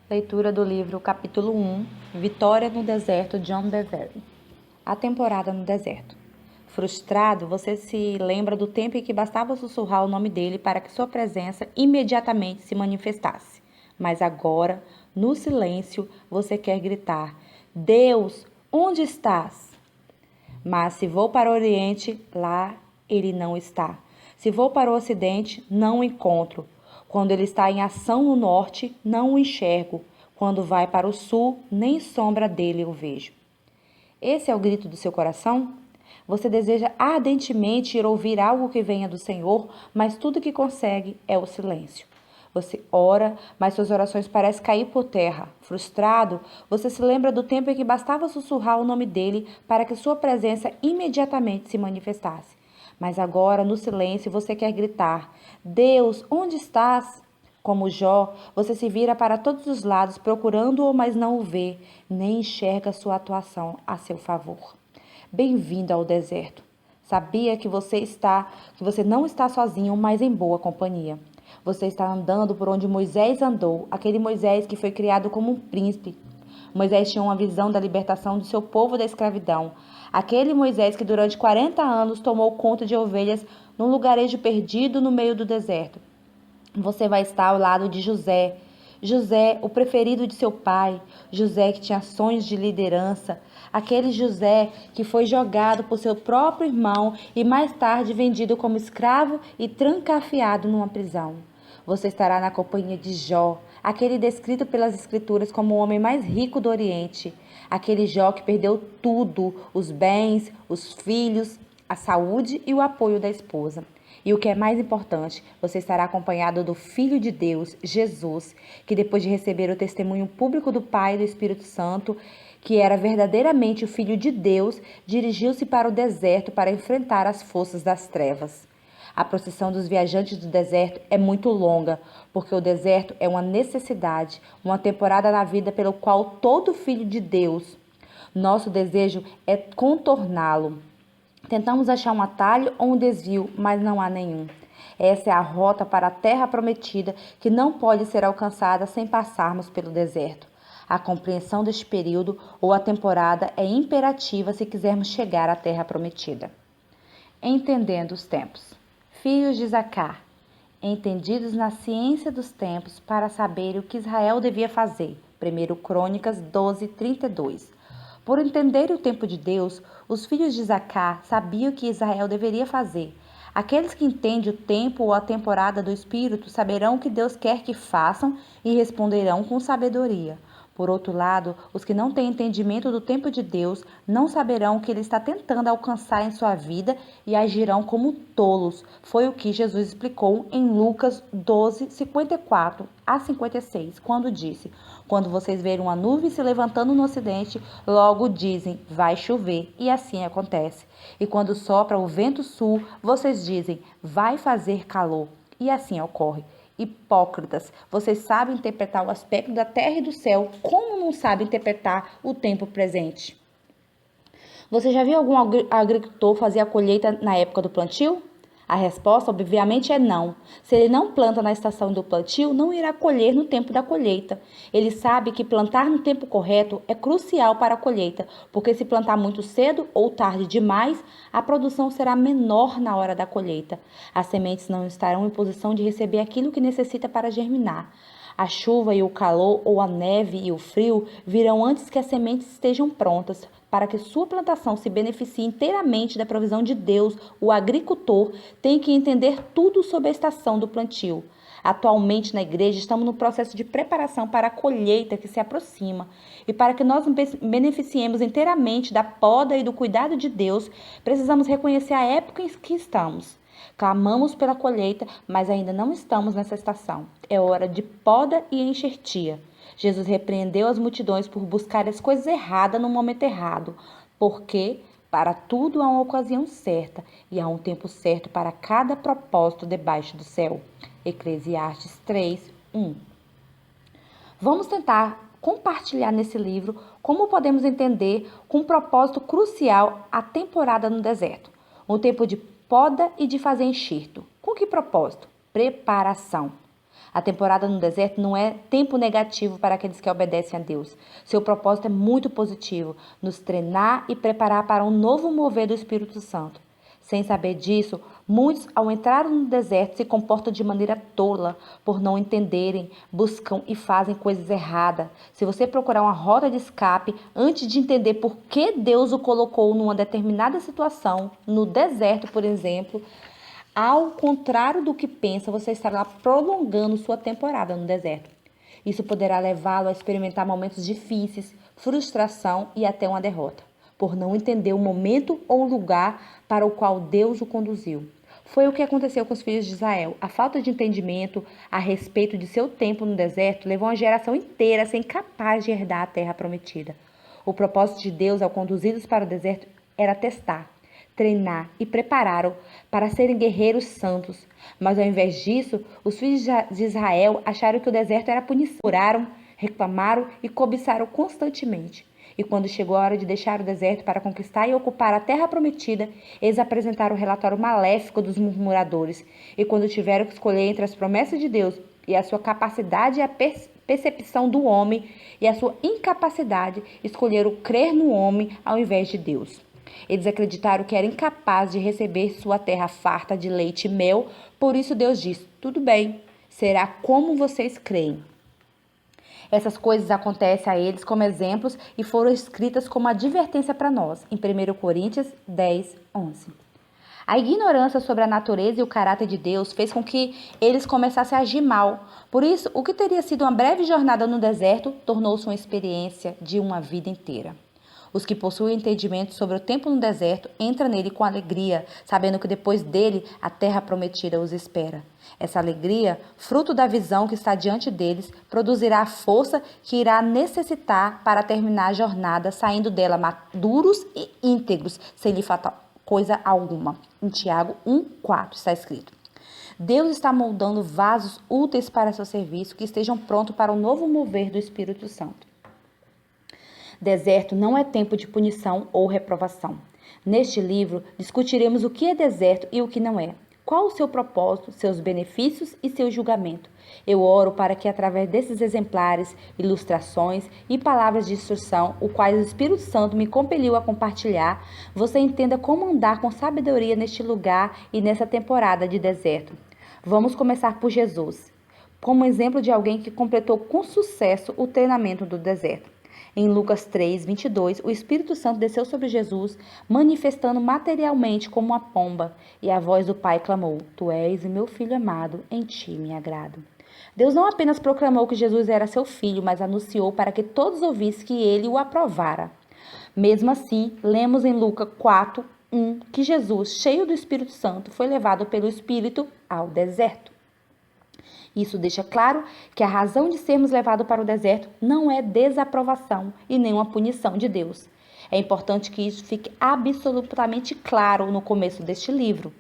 Leitura do livro capítulo 1, Vitória no Deserto, John Bevere. A temporada no deserto. Frustrado, você se lembra do tempo em que bastava sussurrar o nome dele para que sua presença imediatamente se manifestasse. Mas agora, no silêncio, você quer gritar: Deus, onde estás? Mas se vou para o Oriente, lá ele não está. Se vou para o Ocidente, não o encontro. Quando ele está em ação no Norte, não o enxergo. Quando vai para o Sul, nem sombra dele eu vejo. Esse é o grito do seu coração? Você deseja ardentemente ir ouvir algo que venha do Senhor, mas tudo que consegue é o silêncio. Você ora, mas suas orações parecem cair por terra. Frustrado, você se lembra do tempo em que bastava sussurrar o nome dele para que sua presença imediatamente se manifestasse. Mas agora, no silêncio, você quer gritar: Deus, onde estás? Como Jó, você se vira para todos os lados procurando-o, mas não o vê, nem enxerga sua atuação a seu favor. Bem-vindo ao deserto. Sabia que você não está sozinho, mas em boa companhia. Você está andando por onde Moisés andou, aquele Moisés que foi criado como um príncipe. Moisés tinha uma visão da libertação do seu povo da escravidão. Aquele Moisés que durante 40 anos tomou conta de ovelhas num lugarejo perdido no meio do deserto. Você vai estar ao lado de José. José, o preferido de seu pai. José que tinha sonhos de liderança. Aquele José que foi jogado por seu próprio irmão e mais tarde vendido como escravo e trancafiado numa prisão. Você estará na companhia de Jó, aquele descrito pelas escrituras como o homem mais rico do Oriente. Aquele Jó que perdeu tudo, os bens, os filhos, a saúde e o apoio da esposa. E o que é mais importante, você estará acompanhado do Filho de Deus, Jesus, que depois de receber o testemunho público do Pai e do Espírito Santo, que era verdadeiramente o Filho de Deus, dirigiu-se para o deserto para enfrentar as forças das trevas. A procissão dos viajantes do deserto é muito longa, porque o deserto é uma necessidade, uma temporada na vida pelo qual todo filho de Deus, nosso desejo é contorná-lo. Tentamos achar um atalho ou um desvio, mas não há nenhum. Essa é a rota para a terra prometida que não pode ser alcançada sem passarmos pelo deserto. A compreensão deste período ou a temporada é imperativa se quisermos chegar à terra prometida. Entendendo os tempos. Filhos de Zacar, entendidos na ciência dos tempos para saber o que Israel devia fazer. 1 Crônicas 12:32. Por entender o tempo de Deus, os filhos de Zacar sabiam o que Israel deveria fazer. Aqueles que entendem o tempo ou a temporada do Espírito saberão o que Deus quer que façam e responderão com sabedoria. Por outro lado, os que não têm entendimento do tempo de Deus não saberão o que Ele está tentando alcançar em sua vida e agirão como tolos. Foi o que Jesus explicou em Lucas 12:54 a 56, quando disse: Quando vocês verem uma nuvem se levantando no ocidente, logo dizem, vai chover, e assim acontece. E quando sopra o vento sul, vocês dizem, vai fazer calor, e assim ocorre. Hipócritas, vocês sabem interpretar o aspecto da terra e do céu, como não sabem interpretar o tempo presente? Você já viu algum agricultor fazer a colheita na época do plantio? A resposta, obviamente, é não. Se ele não planta na estação do plantio, não irá colher no tempo da colheita. Ele sabe que plantar no tempo correto é crucial para a colheita, porque se plantar muito cedo ou tarde demais, a produção será menor na hora da colheita. As sementes não estarão em posição de receber aquilo que necessita para germinar. A chuva e o calor, ou a neve e o frio, virão antes que as sementes estejam prontas. Para que sua plantação se beneficie inteiramente da provisão de Deus, o agricultor tem que entender tudo sobre a estação do plantio. Atualmente na igreja estamos no processo de preparação para a colheita que se aproxima. E para que nós nos beneficiemos inteiramente da poda e do cuidado de Deus, precisamos reconhecer a época em que estamos. Clamamos pela colheita, mas ainda não estamos nessa estação. É hora de poda e enxertia. Jesus repreendeu as multidões por buscar as coisas erradas no momento errado, porque para tudo há uma ocasião certa e há um tempo certo para cada propósito debaixo do céu. Eclesiastes 3:1. Vamos tentar compartilhar nesse livro como podemos entender com um propósito crucial a temporada no deserto. Um tempo de poda e de fazer enxerto. Com que propósito? Preparação. A temporada no deserto não é tempo negativo para aqueles que obedecem a Deus. Seu propósito é muito positivo, nos treinar e preparar para um novo mover do Espírito Santo. Sem saber disso, muitos, ao entrar no deserto, se comportam de maneira tola, por não entenderem, buscam e fazem coisas erradas. Se você procurar uma rota de escape antes de entender por que Deus o colocou numa determinada situação, no deserto, por exemplo, ao contrário do que pensa, você estará prolongando sua temporada no deserto. Isso poderá levá-lo a experimentar momentos difíceis, frustração e até uma derrota, por não entender o momento ou o lugar para o qual Deus o conduziu. Foi o que aconteceu com os filhos de Israel. A falta de entendimento a respeito de seu tempo no deserto levou uma geração inteira a ser incapaz de herdar a terra prometida. O propósito de Deus ao conduzi-los para o deserto era testar, treinar e preparar-o para serem guerreiros santos. Mas ao invés disso, os filhos de Israel acharam que o deserto era punição. Oraram, reclamaram e cobiçaram constantemente. E quando chegou a hora de deixar o deserto para conquistar e ocupar a terra prometida, eles apresentaram o relatório maléfico dos murmuradores. E quando tiveram que escolher entre as promessas de Deus e a sua capacidade e a percepção do homem e a sua incapacidade, escolheram crer no homem ao invés de Deus. Eles acreditaram que era incapaz de receber sua terra farta de leite e mel, por isso Deus disse: tudo bem, será como vocês creem. Essas coisas acontecem a eles como exemplos e foram escritas como advertência para nós, em 1 Coríntios 10, 11. A ignorância sobre a natureza e o caráter de Deus fez com que eles começassem a agir mal. Por isso, o que teria sido uma breve jornada no deserto tornou-se uma experiência de uma vida inteira. Os que possuem entendimento sobre o tempo no deserto entram nele com alegria, sabendo que depois dele a terra prometida os espera. Essa alegria, fruto da visão que está diante deles, produzirá a força que irá necessitar para terminar a jornada, saindo dela maduros e íntegros, sem lhe faltar coisa alguma. Em Tiago 1:4 está escrito: Deus está moldando vasos úteis para seu serviço, que estejam prontos para o novo mover do Espírito Santo. Deserto não é tempo de punição ou reprovação. Neste livro, discutiremos o que é deserto e o que não é. Qual o seu propósito, seus benefícios e seu julgamento. Eu oro para que, através desses exemplares, ilustrações e palavras de instrução, o quais o Espírito Santo me compeliu a compartilhar, você entenda como andar com sabedoria neste lugar e nessa temporada de deserto. Vamos começar por Jesus, como exemplo de alguém que completou com sucesso o treinamento do deserto. Em Lucas 3:22, o Espírito Santo desceu sobre Jesus, manifestando materialmente como uma pomba, e a voz do Pai clamou: Tu és o meu filho amado, em ti me agrado. Deus não apenas proclamou que Jesus era seu filho, mas anunciou para que todos ouvissem que ele o aprovara. Mesmo assim, lemos em Lucas 4:1 que Jesus, cheio do Espírito Santo, foi levado pelo Espírito ao deserto. Isso deixa claro que a razão de sermos levados para o deserto não é desaprovação e nem uma punição de Deus. É importante que isso fique absolutamente claro no começo deste livro.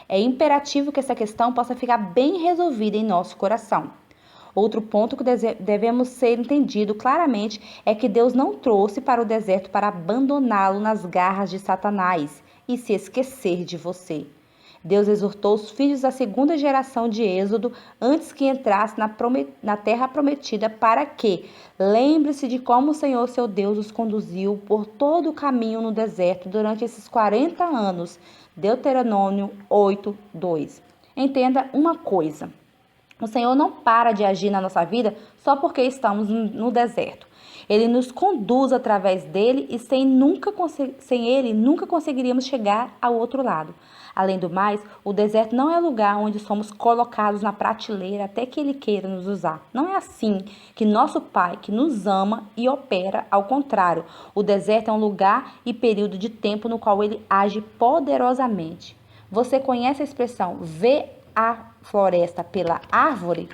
É imperativo que essa questão possa ficar bem resolvida em nosso coração. Outro ponto que devemos ser entendido claramente é que Deus não trouxe para o deserto para abandoná-lo nas garras de Satanás e se esquecer de você. Deus exortou os filhos da segunda geração de Êxodo antes que entrasse na terra prometida para que lembre-se de como o Senhor seu Deus os conduziu por todo o caminho no deserto durante esses 40 anos. Deuteronômio 8:2. Entenda uma coisa: o Senhor não para de agir na nossa vida só porque estamos no deserto. Ele nos conduz através dele e sem ele nunca conseguiríamos chegar ao outro lado. Além do mais, o deserto não é lugar onde somos colocados na prateleira até que ele queira nos usar. Não é assim que nosso Pai, que nos ama e opera, ao contrário. O deserto é um lugar e período de tempo no qual ele age poderosamente. Você conhece a expressão "vê a floresta pela árvore"?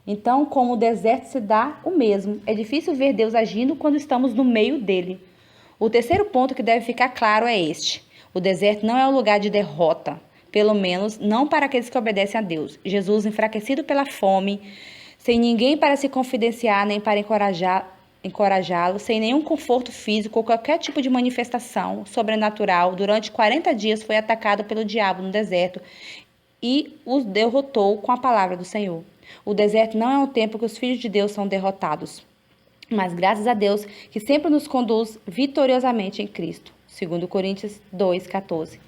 Então, como o deserto se dá o mesmo, é difícil ver Deus agindo quando estamos no meio dele. O terceiro ponto que deve ficar claro é este: o deserto não é um lugar de derrota, pelo menos não para aqueles que obedecem a Deus. Jesus, enfraquecido pela fome, sem ninguém para se confidenciar nem para encorajá-lo, sem nenhum conforto físico ou qualquer tipo de manifestação sobrenatural, durante 40 dias foi atacado pelo diabo no deserto e os derrotou com a palavra do Senhor. O deserto não é um tempo que os filhos de Deus são derrotados, mas graças a Deus que sempre nos conduz vitoriosamente em Cristo. 2 Coríntios 2,14.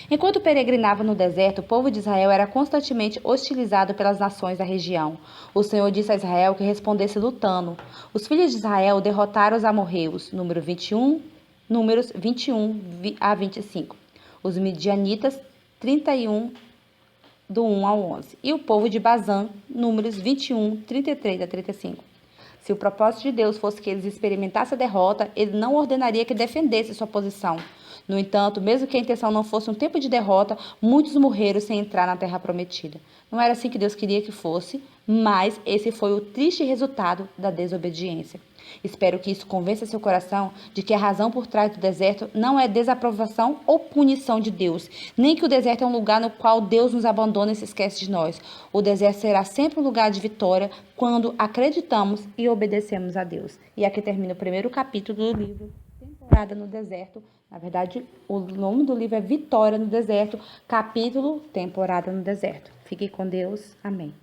Enquanto peregrinava no deserto, o povo de Israel era constantemente hostilizado pelas nações da região. O Senhor disse a Israel que respondesse lutando. Os filhos de Israel derrotaram os amorreus, Números 21 a 25. Os midianitas, 31, do 1 ao 11. E o povo de Bazã, Números 21, 33 a 35. Se o propósito de Deus fosse que eles experimentassem a derrota, ele não ordenaria que defendesse sua posição. No entanto, mesmo que a intenção não fosse um tempo de derrota, muitos morreram sem entrar na terra prometida. Não era assim que Deus queria que fosse, mas esse foi o triste resultado da desobediência. Espero que isso convença seu coração de que a razão por trás do deserto não é desaprovação ou punição de Deus, nem que o deserto é um lugar no qual Deus nos abandona e se esquece de nós. O deserto será sempre um lugar de vitória quando acreditamos e obedecemos a Deus. E aqui termina o primeiro capítulo do livro Temporada no Deserto. Na verdade, o nome do livro é Vitória no Deserto, capítulo Temporada no Deserto. Fique com Deus. Amém.